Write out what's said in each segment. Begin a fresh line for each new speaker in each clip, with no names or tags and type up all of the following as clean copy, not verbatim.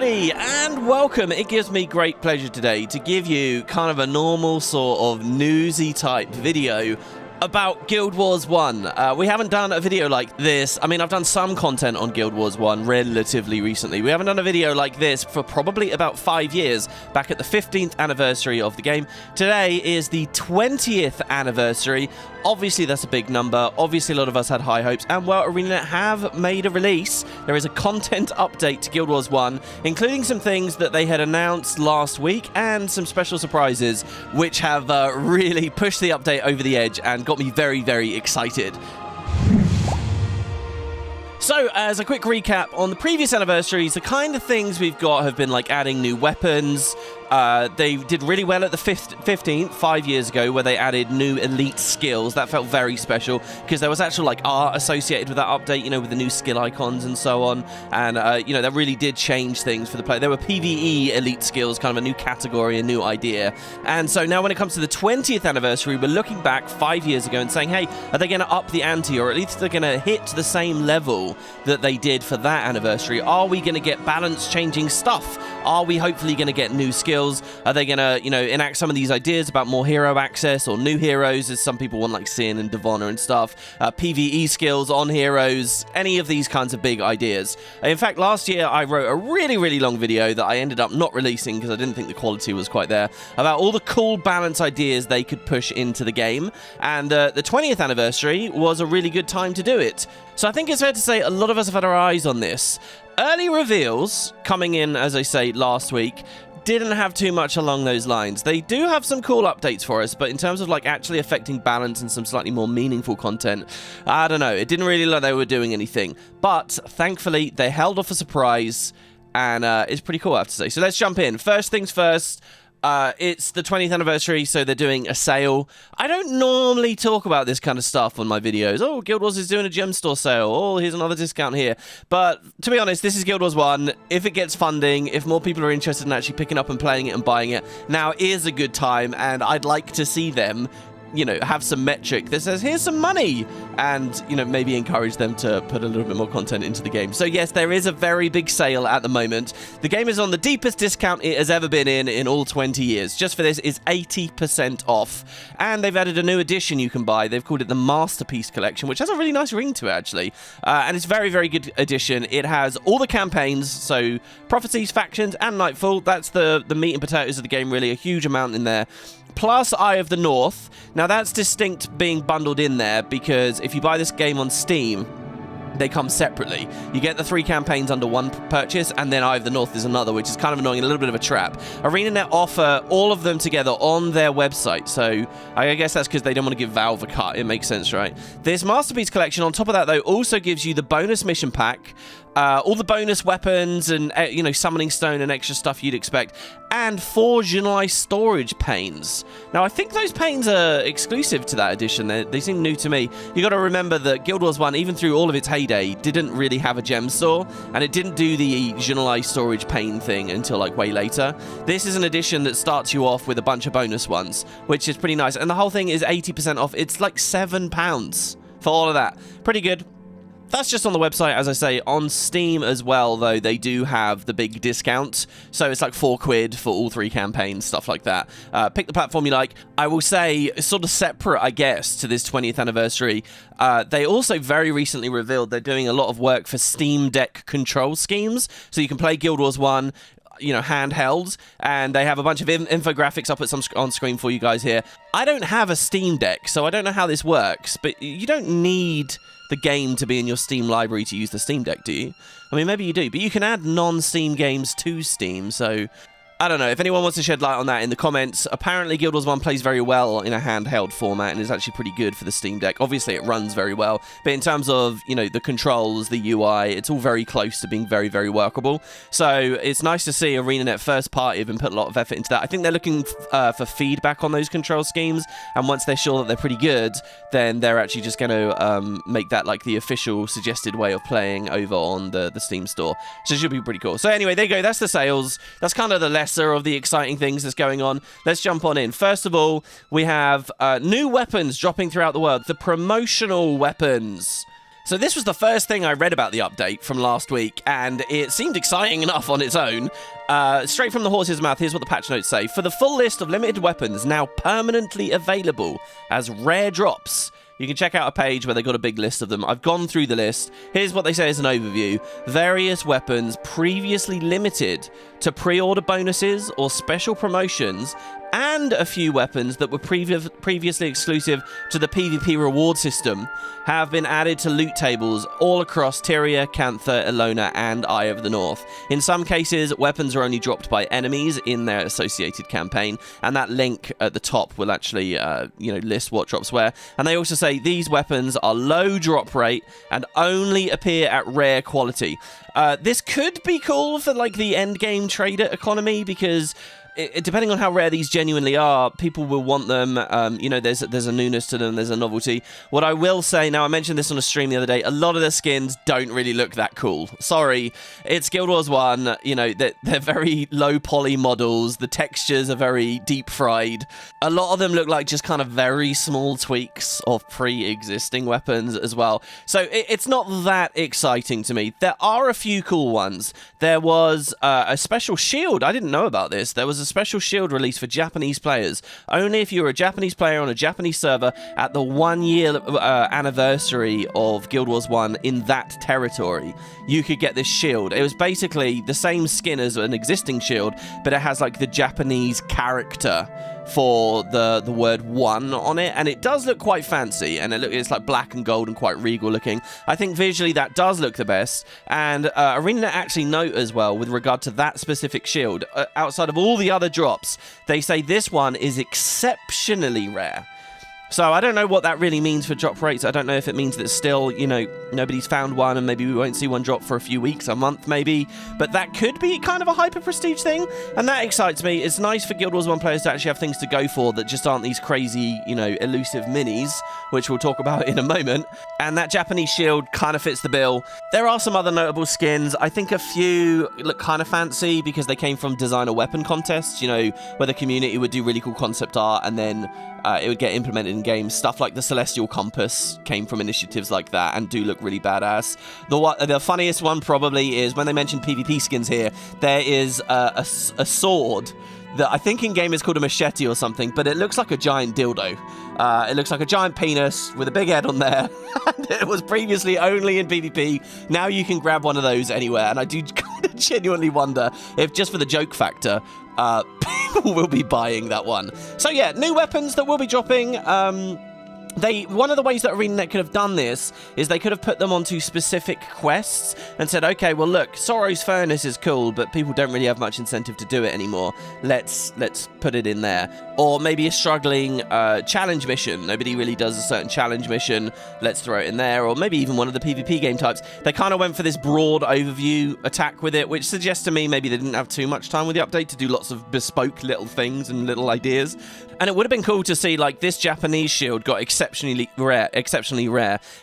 everybody, and welcome. It gives me great pleasure today to give you kind of a normal sort of newsy type video about Guild Wars 1. We haven't done a video like this. I mean, I've done some content on Guild Wars 1 relatively recently. We haven't done a video like this for probably about 5 years, back at the 15th anniversary of the game. Today is the 20th anniversary. Obviously, that's a big number. Obviously, a lot of us had high hopes. And, well, Arenanet have made a release. There is a content update to Guild Wars 1, including some things that they had announced last week and some special surprises, which have really pushed the update over the edge and got me very, very excited. So, as a quick recap, on the previous anniversaries, the kind of things we've got have been like adding new weapons. They did really well at the 15th, 5 years ago, where they added new elite skills. That felt very special because there was actual like art associated with that update, you know, with the new skill icons and so on. And, you know, that really did change things for the player. There were PvE elite skills, kind of a new category, a new idea. And so now when it comes to the 20th anniversary, we're looking back 5 years ago and saying, hey, are they going to up the ante, or at least they're going to hit the same level that they did for that anniversary? Are we going to get balance-changing stuff? Are we hopefully going to get new skills? Are they going to, you know, enact some of these ideas about more hero access or new heroes, as some people want, like Sin and Devonna and stuff? PvE skills on heroes, any of these kinds of big ideas. In fact, last year I wrote a really, really long video that I ended up not releasing because I didn't think the quality was quite there, about all the cool balance ideas they could push into the game. And the 20th anniversary was a really good time to do it. So I think it's fair to say a lot of us have had our eyes on this. Early reveals coming in, as I say, last week, didn't have too much along those lines. They do have some cool updates for us, but in terms of like actually affecting balance and some slightly more meaningful content, I don't know. It didn't really look like they were doing anything. But thankfully, they held off a surprise, and it's pretty cool, I have to say. So let's jump in. First things first. It's the 20th anniversary, so they're doing a sale. I don't normally talk about this kind of stuff on my videos. Oh, Guild Wars is doing a gem store sale. Oh, here's another discount here. But to be honest, this is Guild Wars 1. If it gets funding, if more people are interested in actually picking up and playing it and buying it, now is a good time, and I'd like to see them, you know, have some metric that says, here's some money, and, you know, maybe encourage them to put a little bit more content into the game. So yes, there is a very big sale at the moment. The game is on the deepest discount it has ever been in all 20 years. Just for this is 80% off. And they've added a new edition you can buy. They've called it the Masterpiece Collection, which has a really nice ring to it, actually. And it's a very, very good edition. It has all the campaigns, so Prophecies, Factions, and Nightfall. That's the meat and potatoes of the game, really. A huge amount in there. Plus Eye of the North. Now that's distinct being bundled in there because if you buy this game on Steam, they come separately. You get the 3 campaigns under one purchase, and then Eye of the North is another, which is kind of annoying and a little bit of a trap. Arenanet offer all of them together on their website, so I guess that's because they don't want to give Valve a cut. It makes sense, right? This Masterpiece Collection, on top of that, though, also gives you the bonus mission pack, all the bonus weapons and, you know, summoning stone and extra stuff you'd expect, and 4 generalized storage panes. Now, I think those panes are exclusive to that edition. They seem new to me. You got to remember that Guild Wars 1, even through all of its heyday, didn't really have a gem store, and it didn't do the generalized storage pane thing until, like, way later. This is an edition that starts you off with a bunch of bonus ones, which is pretty nice, and the whole thing is 80% off. It's like £7 for all of that. Pretty good. That's just on the website, as I say. On Steam as well, though, they do have the big discount. So it's like £4 for all 3 campaigns, stuff like that. Pick the platform you like. I will say, sort of separate, I guess, to this 20th anniversary, they also very recently revealed they're doing a lot of work for Steam Deck control schemes. So you can play Guild Wars 1, you know, handheld, and they have a bunch of infographics. I'll put some on screen for you guys here. I don't have a Steam Deck, so I don't know how this works, but you don't need the game to be in your Steam library to use the Steam Deck, do you? I mean, maybe you do, but you can add non-Steam games to Steam, so I don't know. If anyone wants to shed light on that in the comments, apparently Guild Wars 1 plays very well in a handheld format and is actually pretty good for the Steam Deck. Obviously, it runs very well, but in terms of, you know, the controls, the UI, it's all very close to being very, very workable. So it's nice to see Arenanet first party have put a lot of effort into that. I think they're looking for feedback on those control schemes, and once they're sure that they're pretty good, then they're actually just going to make that like the official suggested way of playing over on the Steam store. So it should be pretty cool. So anyway, there you go. That's the sales. That's kind of the lesser of the exciting things that's going on. Let's jump on in. First of all, we have new weapons dropping throughout the world. The Promotional Weapons. So this was the first thing I read about the update from last week, and it seemed exciting enough on its own. Straight from the horse's mouth, here's what the patch notes say. For the full list of limited weapons now permanently available as rare drops, you can check out a page where they got a big list of them. I've gone through the list. Here's what they say as an overview. Various weapons previously limited to pre-order bonuses or special promotions, and a few weapons that were previously exclusive to the PvP reward system have been added to loot tables all across Tyria, Cantha, Ilona, and Eye of the North. In some cases, weapons are only dropped by enemies in their associated campaign, and that link at the top will actually, list what drops where. And they also say these weapons are low drop rate and only appear at rare quality. This could be cool for like the end game trader economy, because depending on how rare these genuinely are, people will want them. There's a newness to them, there's a novelty. What I will say, now I mentioned this on a stream the other day, a lot of the skins don't really look that cool. Sorry, it's Guild Wars 1, they're very low poly models, the textures are very deep fried. A lot of them look like just kind of very small tweaks of pre-existing weapons as well. So it's not that exciting to me. There are a few cool ones. There was a special shield, I didn't know about this. There was a special shield release for Japanese players. Only if you were a Japanese player on a Japanese server at the 1 year anniversary of Guild Wars 1 in that territory, you could get this shield. It was basically the same skin as an existing shield, but it has like the Japanese character for the word 1 on it, and it does look quite fancy, and it's like black and gold and quite regal looking. I think visually that does look the best, and Arenanet actually note as well with regard to that specific shield, outside of all the other drops, they say this one is exceptionally rare. So I don't know what that really means for drop rates. I don't know if it means that still, nobody's found one and maybe we won't see one drop for a few weeks, a month maybe. But that could be kind of a hyper prestige thing. And that excites me. It's nice for Guild Wars 1 players to actually have things to go for that just aren't these crazy, elusive minis, which we'll talk about in a moment. And that Japanese shield kind of fits the bill. There are some other notable skins. I think a few look kind of fancy because they came from designer weapon contests, where the community would do really cool concept art and then it would get implemented in games. Stuff like the Celestial Compass came from initiatives like that and do look really badass. The funniest one probably is when they mentioned PvP skins here, there is a sword that I think in game is called a machete or something, but it looks like a giant dildo. It looks like a giant penis with a big head on there. And it was previously only in PvP. Now you can grab one of those anywhere, and I do kind of genuinely wonder if just for the joke factor, people will be buying that one. So yeah, new weapons that will be dropping. One of the ways that Arenanet could have done this is they could have put them onto specific quests and said, okay, well look, Sorrow's Furnace is cool, but people don't really have much incentive to do it anymore. Let's put it in there. Or maybe a struggling challenge mission. Nobody really does a certain challenge mission. Let's throw it in there. Or maybe even one of the PvP game types. They kind of went for this broad overview attack with it, which suggests to me maybe they didn't have too much time with the update to do lots of bespoke little things and little ideas. And it would have been cool to see, like, this Japanese shield got exceptionally rare.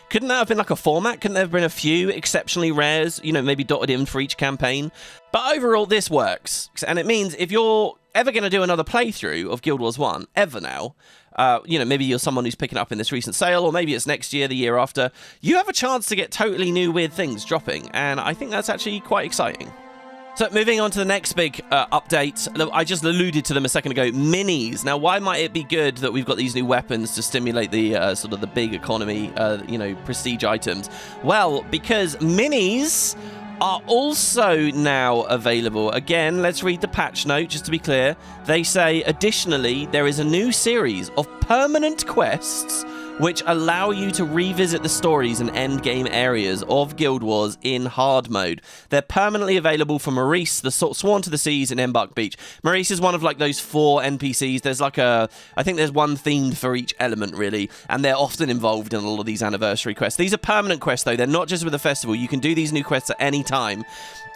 Couldn't that have been like a format? Couldn't there have been a few exceptionally rares, maybe dotted in for each campaign? But overall, this works. And it means if you're ever going to do another playthrough of Guild Wars 1, ever now, maybe you're someone who's picking up in this recent sale, or maybe it's next year, the year after, you have a chance to get totally new weird things dropping. And I think that's actually quite exciting. So moving on to the next big update, I just alluded to them a second ago, minis. Now, why might it be good that we've got these new weapons to stimulate the sort of the big economy, prestige items? Well, because minis are also now available. Again, let's read the patch note, just to be clear. They say, additionally, there is a new series of permanent quests which allow you to revisit the stories and endgame areas of Guild Wars in hard mode. They're permanently available for Maurice, the Sworn to the Seas, and Embark Beach. Maurice is one of like those 4 NPCs. There's like I think there's one themed for each element, really, and they're often involved in all of these anniversary quests. These are permanent quests, though. They're not just with the festival. You can do these new quests at any time.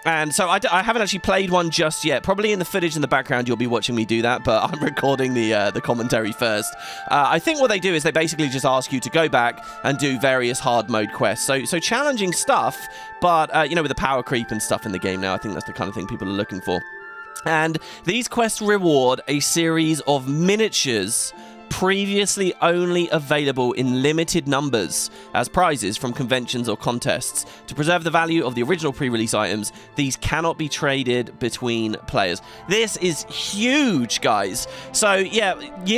And so I haven't actually played one just yet. Probably in the footage in the background you'll be watching me do that, but I'm recording the commentary first. I think what they do is they basically just ask you to go back and do various hard mode quests. So challenging stuff, but with the power creep and stuff in the game now, I think that's the kind of thing people are looking for. And these quests reward a series of miniatures previously only available in limited numbers as prizes from conventions or contests. To preserve the value of the original pre-release items, these cannot be traded between players. This is huge, guys. So, yeah,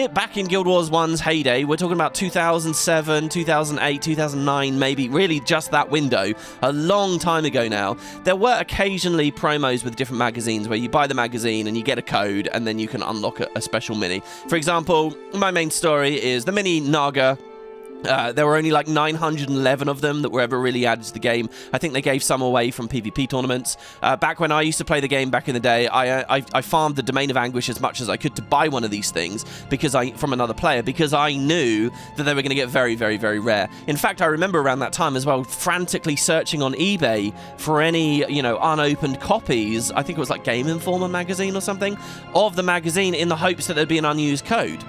back in Guild Wars 1's heyday, we're talking about 2007, 2008, 2009, maybe, really just that window, a long time ago now. There were occasionally promos with different magazines where you buy the magazine and you get a code and then you can unlock a special mini. For example, my main story is the mini Naga. There were only like 911 of them that were ever really added to the game. I think they gave some away from PvP tournaments. Back when I used to play the game back in the day, I farmed the Domain of Anguish as much as I could to buy one of these things from another player, because I knew that they were going to get very, very, very rare. In fact, I remember around that time as well, frantically searching on eBay for any, unopened copies. I think it was like Game Informer magazine or something of the magazine, in the hopes that there'd be an unused code.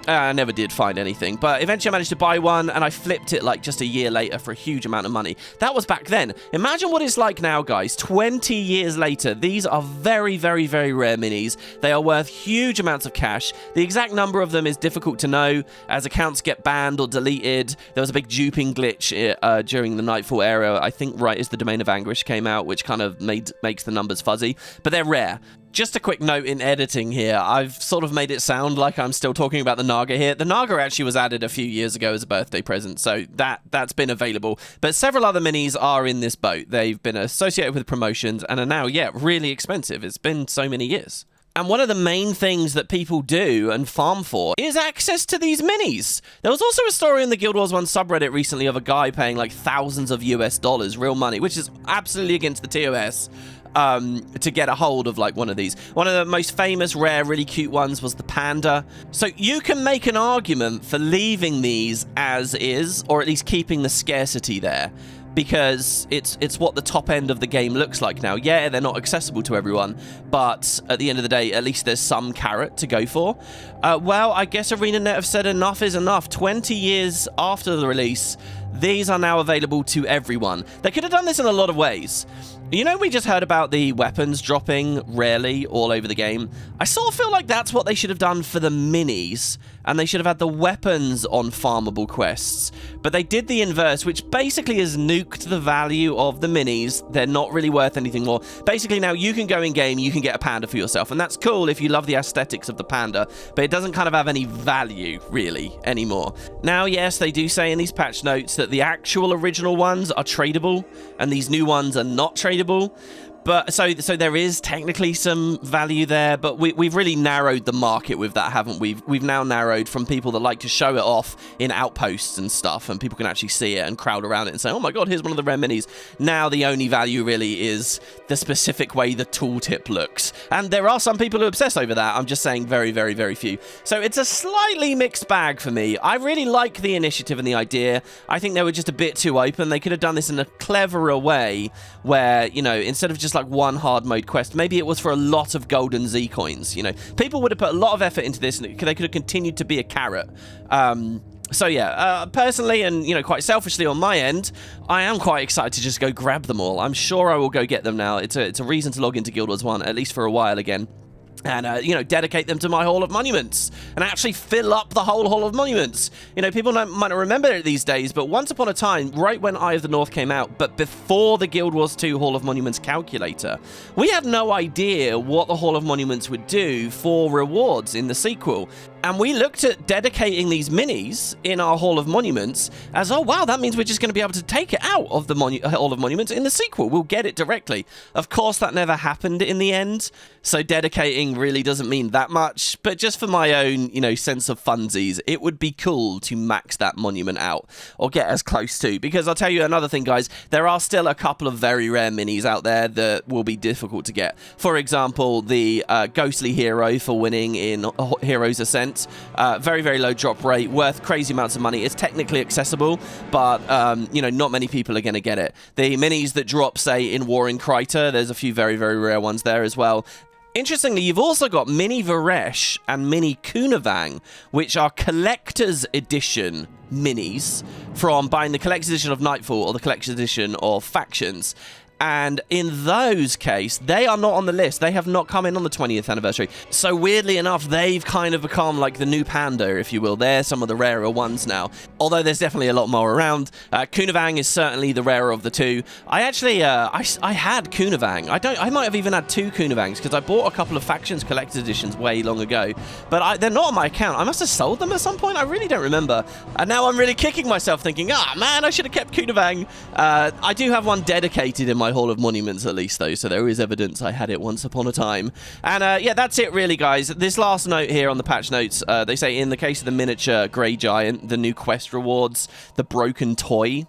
I never did find anything, but eventually I managed to buy one, and I flipped it like just a year later for a huge amount of money. That was back then. Imagine what it's like now, guys. 20 years later, these are very, very, very rare minis. They are worth huge amounts of cash. The exact number of them is difficult to know, as accounts get banned or deleted. There was a big duping glitch during the Nightfall era, I think right as the Domain of Anguish came out, which kind of makes the numbers fuzzy, but they're rare. Just a quick note in editing here, I've sort of made it sound like I'm still talking about the Naga here. The Naga actually was added a few years ago as a birthday present, so that's been available. But several other minis are in this boat. They've been associated with promotions and are now, really expensive. It's been so many years. And one of the main things that people do and farm for is access to these minis. There was also a story in the Guild Wars 1 subreddit recently of a guy paying like thousands of US dollars, real money, which is absolutely against the TOS. To get a hold of like one of these. One of the most famous, rare, really cute ones was the panda. So you can make an argument for leaving these as is, or at least keeping the scarcity there, because it's what the top end of the game looks like now. Yeah, they're not accessible to everyone, but at the end of the day, at least there's some carrot to go for. Well, I guess Arenanet have said enough is enough. 20 years after the release, these are now available to everyone. They could have done this in a lot of ways. We just heard about the weapons dropping rarely all over the game. I sort of feel like that's what they should have done for the minis, and they should have had the weapons on farmable quests. But they did the inverse, which basically has nuked the value of the minis. They're not really worth anything more. Basically, now you can go in-game, you can get a panda for yourself, and that's cool if you love the aesthetics of the panda, but it doesn't kind of have any value, really, anymore. Now, yes, they do say in these patch notes that the actual original ones are tradable, and these new ones are not tradable. But so there is technically some value there, but we've really narrowed the market with that, haven't we? We've now narrowed from people that like to show it off in outposts and stuff, and people can actually see it and crowd around it and say, oh my god, here's one of the rare minis. Now the only value really is the specific way the tooltip looks. And there are some people who obsess over that. I'm just saying very, very, very few. So it's a slightly mixed bag for me. I really like the initiative and the idea. I think they were just a bit too open. They could have done this in a cleverer way where, instead of just like one hard mode quest, maybe it was for a lot of golden Z coins. People would have put a lot of effort into this, and they could have continued to be a carrot. So yeah, personally and quite selfishly on my end, I am quite excited to just go grab them all. I'm sure I will go get them now. It's a reason to log into Guild Wars 1 at least for a while again. And, dedicate them to my Hall of Monuments and actually fill up the whole Hall of Monuments. People might not remember it these days, but once upon a time, right when Eye of the North came out, but before the Guild Wars 2 Hall of Monuments calculator, we had no idea what the Hall of Monuments would do for rewards in the sequel. And we looked at dedicating these minis in our Hall of Monuments as, oh wow, that means we're just going to be able to take it out of the Hall of Monuments in the sequel. We'll get it directly. Of course, that never happened in the end, so dedicating really doesn't mean that much, but just for my own, sense of funsies, it would be cool to max that monument out, or get as close to, because I'll tell you another thing, guys, there are still a couple of very rare minis out there that will be difficult to get. For example, the Ghostly Hero for winning in Heroes Ascent. Very, very low drop rate, worth crazy amounts of money. It's technically accessible, but, not many people are going to get it. The minis that drop, say, in War in Kryta, there's a few very, very rare ones there as well. Interestingly, you've also got Mini Varesh and Mini Kunavang, which are collector's edition minis from buying the collector's edition of Nightfall or the collector's edition of Factions. And in those case, they are not on the list. They have not come in on the 20th anniversary. So weirdly enough, they've kind of become like the new panda, if you will. They're some of the rarer ones now. Although there's definitely a lot more around. Kunavang is certainly the rarer of the two. I actually, I had Kunavang. I might have even had 2 Kunavangs because I bought a couple of Factions Collector's Editions way long ago. But they're not on my account. I must have sold them at some point. I really don't remember. And now I'm really kicking myself thinking, man, I should have kept Kunavang. I do have one dedicated in my Hall of Monuments at least, though, so there is evidence I had it once upon a time. And yeah, that's it really, guys. This last note here on the patch notes, they say in the case of the miniature Grey Giant, the new quest rewards the broken toy,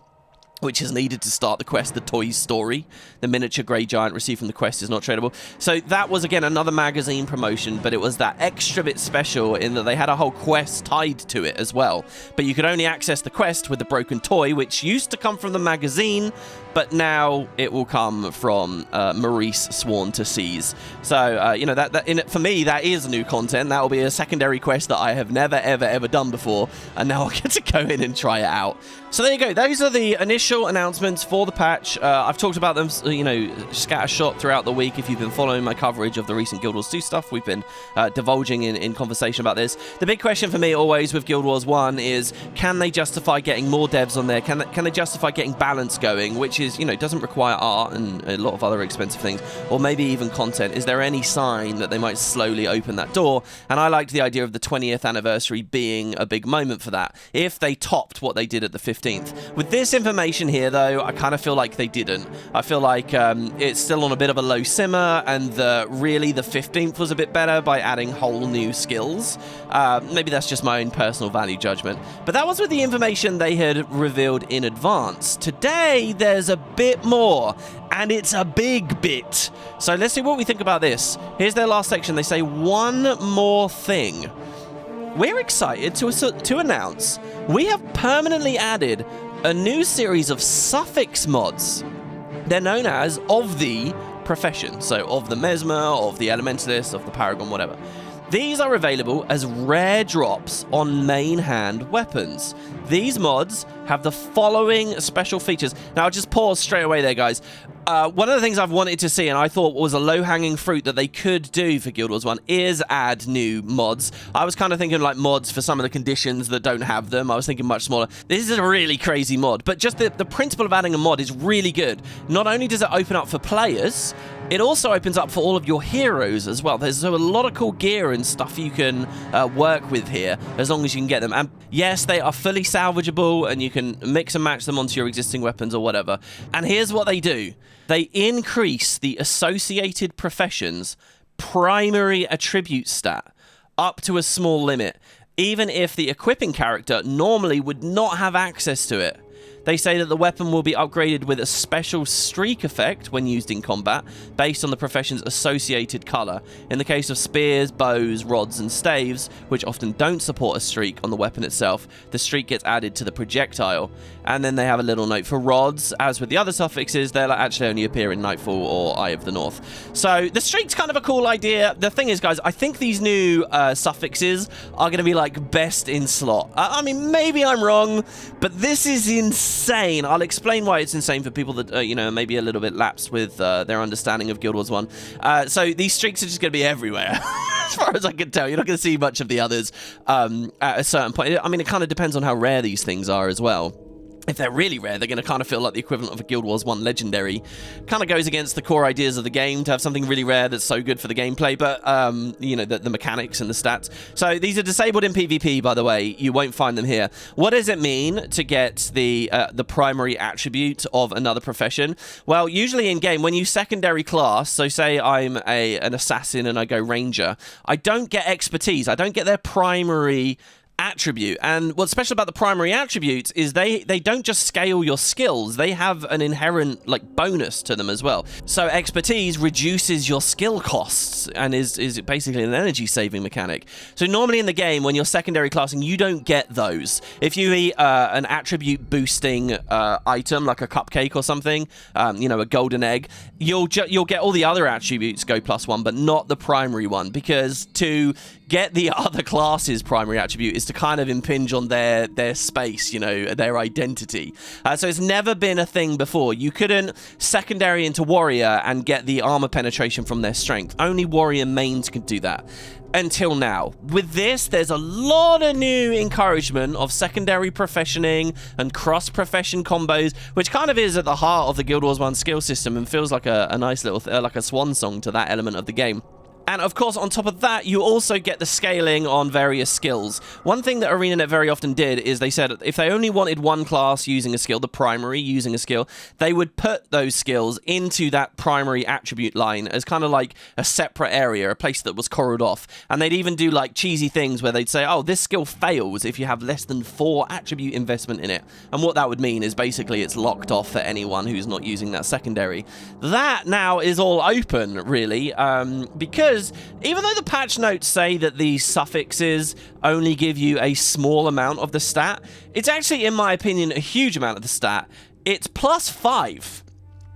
which is needed to start the quest, the Toys Story. The miniature Grey Giant received from the quest is not tradable. So that was, again, another magazine promotion, but it was that extra bit special in that they had a whole quest tied to it as well. But you could only access the quest with the broken toy, which used to come from the magazine, but now it will come from Maurice Sworn to Seize. So, you know, for me, that is new content. That will be a secondary quest that I have never, ever, ever done before, and now I'll get to go in and try it out. So there you go. Those are the initial announcements for the patch. I've talked about them, you know, scattershot throughout the week. If you've been following my coverage of the recent Guild Wars 2 stuff, we've been divulging in conversation about this. The big question for me always with Guild Wars 1 is, can they justify getting more devs on there? Can they justify getting balance going, which is, you know, doesn't require art and a lot of other expensive things, or maybe even content? Is there any sign that they might slowly open that door? And I liked the idea of the 20th anniversary being a big moment for that, if they topped what they did at the 15th. With this information here, though, I kind of feel like they didn't. I feel like it's still on a bit of a low simmer, and really the 15th was a bit better by adding whole new skills. Maybe that's just my own personal value judgment. But that was with the information they had revealed in advance. Today, there's a bit more, and it's a big bit. So let's see what we think about this. Here's their last section. They say one more thing. We're excited to announce we have permanently added a new series of Suffix mods. They're known as of the profession, so of the Mesmer, of the Elementalist, of the Paragon, whatever. These are available as rare drops on main hand weapons. These mods have the following special features. Now, I'll just pause straight away there, guys. One of the things I've wanted to see, and I thought was a low-hanging fruit that they could do for Guild Wars 1, is add new mods. I was kind of thinking like mods for some of the conditions that don't have them. I was thinking much smaller. This is a really crazy mod, but just the principle of adding a mod is really good. Not only does it open up for players, it also opens up for all of your heroes as well. There's a lot of cool gear and stuff you can work with here, as long as you can get them. And yes, they are fully salvageable, and you can mix and match them onto your existing weapons or whatever. And here's what they do. They increase the associated profession's primary attribute stat up to a small limit, even if the equipping character normally would not have access to it. They say that the weapon will be upgraded with a special streak effect when used in combat, based on the profession's associated color. In the case of spears, bows, rods, and staves, which often don't support a streak on the weapon itself, the streak gets added to the projectile. And then they have a little note for rods. As with the other suffixes, they'll actually only appear in Nightfall or Eye of the North. So the streak's kind of a cool idea. The thing is, guys, I think these new suffixes are going to be like best in slot. I mean, maybe I'm wrong, but this is insane. I'll explain why it's insane for people that, you know, maybe a little bit lapsed with their understanding of Guild Wars 1. So these streaks are just going to be everywhere. As far as I can tell, you're not going to see much of the others at a certain point. I mean, it kind of depends on how rare these things are as well. If they're really rare, they're going to kind of feel like the equivalent of a Guild Wars 1 Legendary. Kind of goes against the core ideas of the game to have something really rare that's so good for the gameplay, but, you know, the mechanics and the stats. So these are disabled in PvP, by the way. You won't find them here. What does it mean to get the primary attribute of another profession? Well, usually in-game, when you secondary class, so say I'm an assassin and I go ranger, I don't get expertise. I don't get their primary attribute. And what's special about the primary attributes is they don't just scale your skills, they have an inherent like bonus to them as well. So expertise reduces your skill costs and is basically an energy saving mechanic. So normally in the game when you're secondary classing, you don't get those. If you eat an attribute boosting item like a cupcake or something, you know, a golden egg, you'll get all the other attributes go +1, but not the primary one, because to get the other class's primary attribute is to kind of impinge on their space, you know, their identity. So it's never been a thing before. You couldn't secondary into warrior and get the armor penetration from their strength. Only warrior mains could do that. Until now. With this, there's a lot of new encouragement of secondary professioning and cross-profession combos, which kind of is at the heart of the Guild Wars 1 skill system and feels like a nice little, like a swan song to that element of the game. And of course, on top of that, you also get the scaling on various skills. One thing that Arenanet very often did is they said if they only wanted one class using a skill, the primary using a skill, they would put those skills into that primary attribute line as kind of like a separate area, a place that was corralled off. And they'd even do like cheesy things where they'd say, oh, this skill fails if you have less than 4 attribute investment in it. And what that would mean is basically it's locked off for anyone who's not using that secondary. That now is all open, really, because even though the patch notes say that these suffixes only give you a small amount of the stat, it's actually, in my opinion, a huge amount of the stat. It's +5.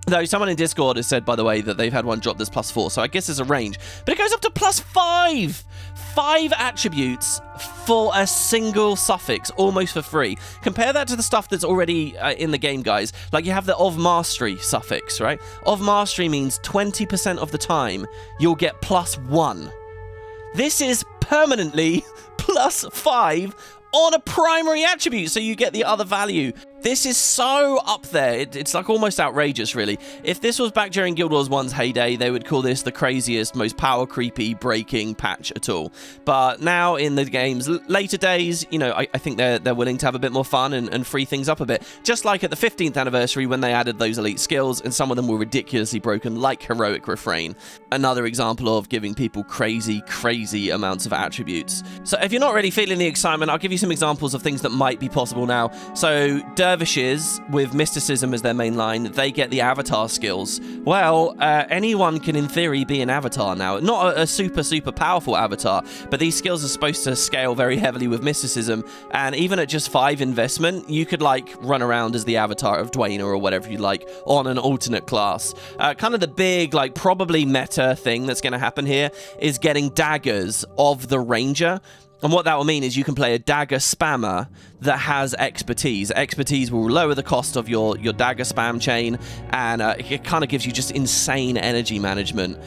Though someone in Discord has said, by the way, that they've had one drop that's +4, so I guess there's a range. But it goes up to +5! 5 attributes for a single suffix, almost for free. Compare that to the stuff that's already in the game, guys. Like, you have the of mastery suffix, right? Of mastery means 20% of the time you'll get +1. This is permanently +5 on a primary attribute, so you get the other value. This is so up there. It's like almost outrageous, really. If this was back during Guild Wars 1's heyday, they would call this the craziest, most power creepy breaking patch at all. But now in the game's later days, you know, I think they're willing to have a bit more fun and free things up a bit. Just like at the 15th anniversary when they added those elite skills, and some of them were ridiculously broken, like Heroic Refrain. Another example of giving people crazy amounts of attributes. So if you're not really feeling the excitement, I'll give you some examples of things that might be possible now. So dervishes with mysticism as their main line, they get the avatar skills. Well, anyone can in theory be an avatar now. Not a super powerful avatar, but these skills are supposed to scale very heavily with mysticism, and even at just 5 investment, you could like run around as the avatar of Gw1 or whatever you like on an alternate class. Kind of the big, like, probably meta thing that's going to happen here is getting daggers of the ranger. And what that will mean is you can play a dagger spammer that has expertise. Expertise will lower the cost of your dagger spam chain, and it kind of gives you just insane energy management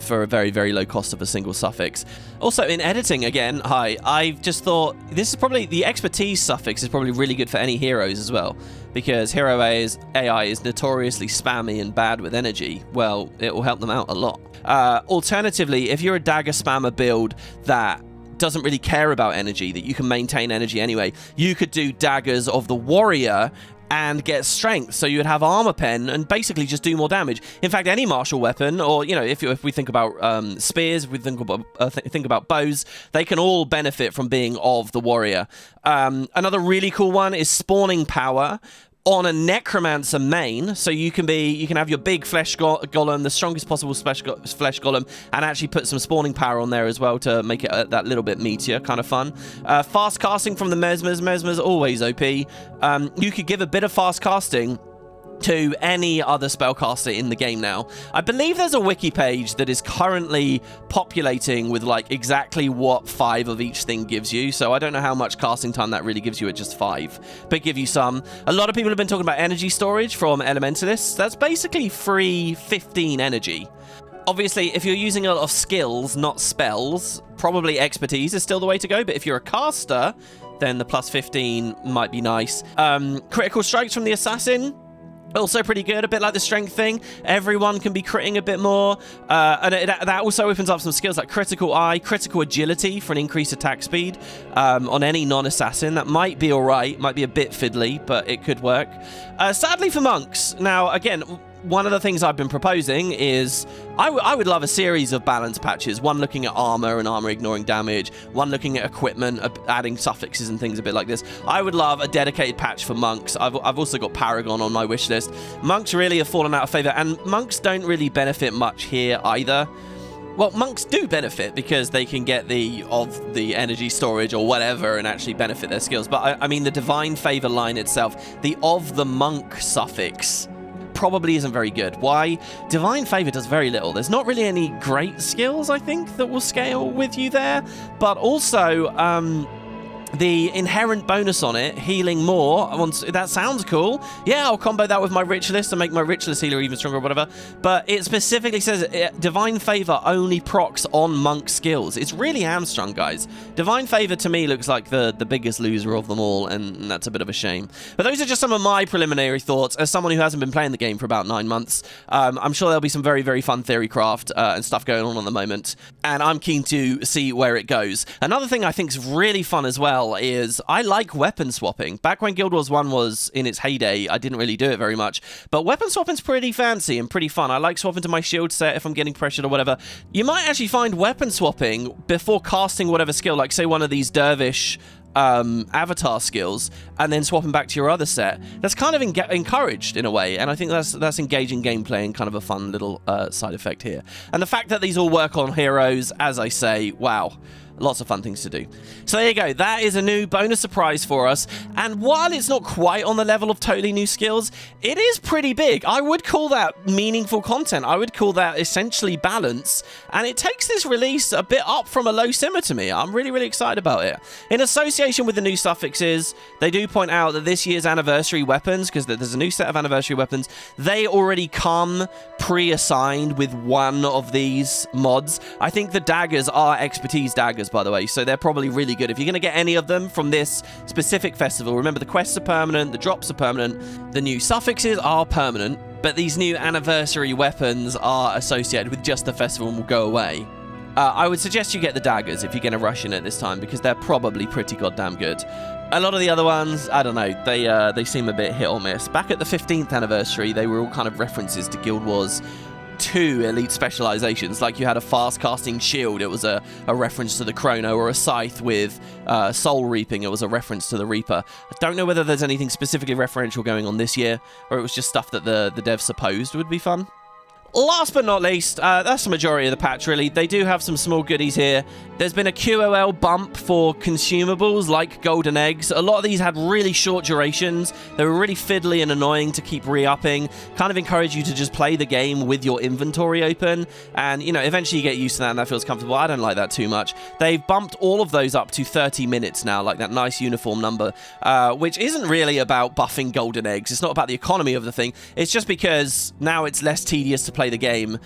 for a very low cost of a single suffix. Also, in editing, again, I've just thought this is probably, the expertise suffix is probably really good for any heroes as well, because hero AI is notoriously spammy and bad with energy. Well, it will help them out a lot. Alternatively, if you're a dagger spammer build that doesn't really care about energy, that you can maintain energy anyway, you could do daggers of the warrior and get strength, so you would have armor pen and basically just do more damage. In fact, any martial weapon, or, you know, if we think about spears, if we think about bows, they can all benefit from being of the warrior. Another really cool one is spawning power on a necromancer main, so you can have your big flesh golem, the strongest possible flesh golem, and actually put some spawning power on there as well to make it that little bit meatier, kind of fun. Fast casting from the mesmers always OP. You could give a bit of fast casting to any other spellcaster in the game now. I believe there's a wiki page that is currently populating with like exactly what 5 of each thing gives you, so I don't know how much casting time that really gives you at just 5, but give you some. A lot of people have been talking about energy storage from elementalists. That's basically free 15 energy. Obviously, if you're using a lot of skills, not spells, probably expertise is still the way to go, but if you're a caster, then the +15 might be nice. Critical strikes from the assassin, also pretty good, a bit like the strength thing. Everyone can be critting a bit more. And that also opens up some skills like critical eye, critical agility for an increased attack speed on any non-assassin. That might be alright, might be a bit fiddly, but it could work. Sadly for monks, now again, one of the things I've been proposing is I would love a series of balance patches, one looking at armor and armor ignoring damage, one looking at equipment, adding suffixes and things a bit like this. I would love a dedicated patch for monks. I've also got Paragon on my wish list. Monks really have fallen out of favor, and monks don't really benefit much here either. Well, monks do benefit because they can get the energy storage or whatever and actually benefit their skills. But I mean, the divine favor line itself, the of the monk suffix, probably isn't very good. Why? Divine Favor does very little. There's not really any great skills, I think, that will scale with you there. But also, the inherent bonus on it, healing more. That sounds cool. Yeah, I'll combo that with my Ritualist and make my Ritualist healer even stronger or whatever. But it specifically says Divine Favor only procs on monk skills. It's really hamstrung, guys. Divine Favor to me looks like the biggest loser of them all, and that's a bit of a shame. But those are just some of my preliminary thoughts. As someone who hasn't been playing the game for about 9 months, I'm sure there'll be some very, very fun theory craft and stuff going on at the moment. And I'm keen to see where it goes. Another thing I think is really fun as well is I like weapon swapping. Back when Guild Wars 1 was in its heyday, I didn't really do it very much, but weapon swapping's pretty fancy and pretty fun. I like swapping to my shield set if I'm getting pressured or whatever. You might actually find weapon swapping before casting whatever skill, like say one of these dervish avatar skills, and then swapping back to your other set. That's kind of encouraged in a way, and I think that's engaging gameplay and kind of a fun little side effect here. And the fact that these all work on heroes, as I say, wow. Lots of fun things to do. So there you go. That is a new bonus surprise for us. And while it's not quite on the level of totally new skills, it is pretty big. I would call that meaningful content. I would call that essentially balance. And it takes this release a bit up from a low simmer to me. I'm really, really excited about it. In association with the new suffixes, they do point out that this year's anniversary weapons, because there's a new set of anniversary weapons, they already come pre-assigned with one of these mods. I think the daggers are expertise daggers, by the way, so they're probably really good. If you're going to get any of them from this specific festival, remember the quests are permanent, the drops are permanent, the new suffixes are permanent, but these new anniversary weapons are associated with just the festival and will go away. I would suggest you get the daggers if you're going to rush in at this time, because they're probably pretty goddamn good. A lot of the other ones, I don't know, they seem a bit hit or miss. Back at the 15th anniversary, they were all kind of references to Guild Wars 2 elite specializations. Like you had a fast casting shield, it was a reference to the Chrono, or a scythe with soul reaping, it was a reference to the Reaper. I don't know whether there's anything specifically referential going on this year, or it was just stuff that the devs supposed would be fun. Last but not least, that's the majority of the patch, really. They do have some small goodies here. There's been a QOL bump for consumables like golden eggs. A lot of these had really short durations. They were really fiddly and annoying to keep re-upping. Kind of encourage you to just play the game with your inventory open. And, you know, eventually you get used to that and that feels comfortable. I don't like that too much. They've bumped all of those up to 30 minutes now, like that nice uniform number, which isn't really about buffing golden eggs. It's not about the economy of the thing. It's just because now it's less tedious to play the game.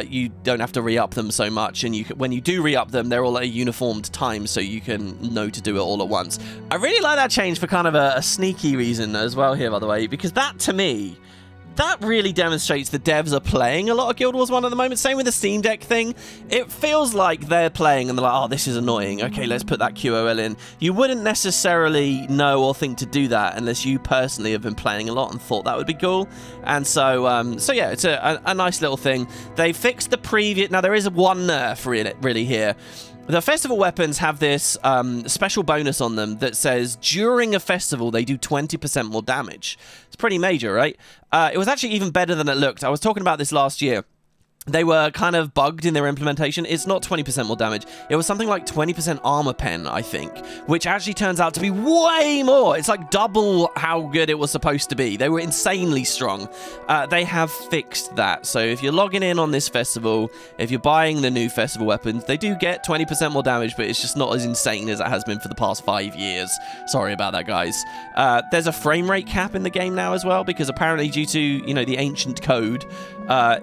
You don't have to re-up them so much, and when you do re-up them, they're all at a uniformed time, so you can know to do it all at once. I really like that change for kind of a sneaky reason as well here, by the way, because that, to me, that really demonstrates the devs are playing a lot of Guild Wars 1 at the moment. Same with the Steam Deck thing. It feels like they're playing and they're like, oh, this is annoying. Okay, let's put that QOL in. You wouldn't necessarily know or think to do that unless you personally have been playing a lot and thought that would be cool. And so yeah, it's a nice little thing. They fixed the previous... Now, there is one nerf really here. The festival weapons have this special bonus on them that says during a festival they do 20% more damage. It's pretty major, right? It was actually even better than it looked. I was talking about this last year. They were kind of bugged in their implementation. It's not 20% more damage. It was something like 20% armor pen, I think, which actually turns out to be way more. It's like double how good it was supposed to be. They were insanely strong. They have fixed that. So if you're logging in on this festival, if you're buying the new festival weapons, they do get 20% more damage, but it's just not as insane as it has been for the past 5 years. Sorry about that, guys. There's a frame rate cap in the game now as well, because apparently due to, you know, the ancient code,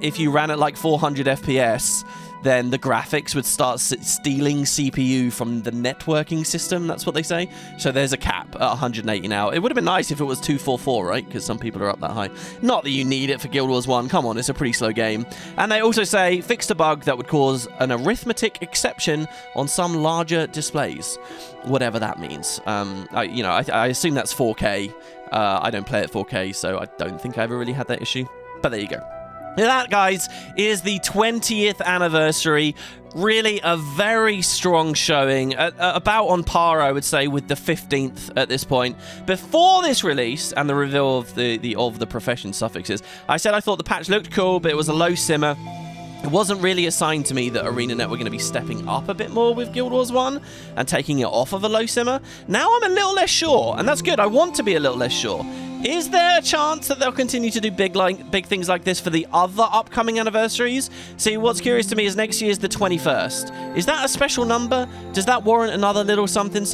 if you ran at like 400 FPS, then the graphics would start stealing CPU from the networking system. That's what they say. So there's a cap at 180 now. It would have been nice if it was 244, right? Because some people are up that high. Not that you need it for Guild Wars 1. Come on, it's a pretty slow game. And they also say fixed a bug that would cause an arithmetic exception on some larger displays. Whatever that means. I assume that's 4K. I don't play at 4K, so I don't think I ever really had that issue. But there you go. That, guys, is the 20th anniversary. Really a very strong showing, about on par, I would say, with the 15th at this point. Before this release and the reveal of the profession suffixes, I said I thought the patch looked cool, but it was a low simmer. It wasn't really a sign to me that Arenanet were going to be stepping up a bit more with Guild Wars 1 and taking it off of a low simmer. Now I'm a little less sure, and that's good. I want to be a little less sure. Is there a chance that they'll continue to do big things like this for the other upcoming anniversaries? See, what's curious to me is next year's the 21st. Is that a special number? Does that warrant another little something?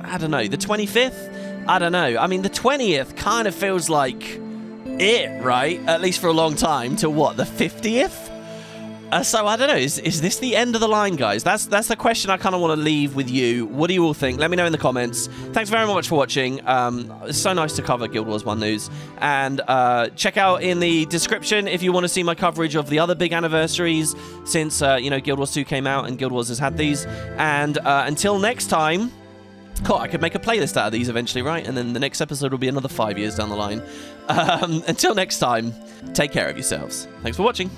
I don't know. The 25th? I don't know. I mean, the 20th kind of feels like it, right? At least for a long time. To what, the 50th? So I don't know. Is this the end of the line, guys? That's the question I kind of want to leave with you. What do you all think? Let me know in the comments. Thanks very much for watching. It's so nice to cover Guild Wars 1 news. And check out in the description if you want to see my coverage of the other big anniversaries since you know, Guild Wars 2 came out and Guild Wars has had these. And until next time, I could make a playlist out of these eventually, right? And then the next episode will be another 5 years down the line. Until next time, take care of yourselves. Thanks for watching.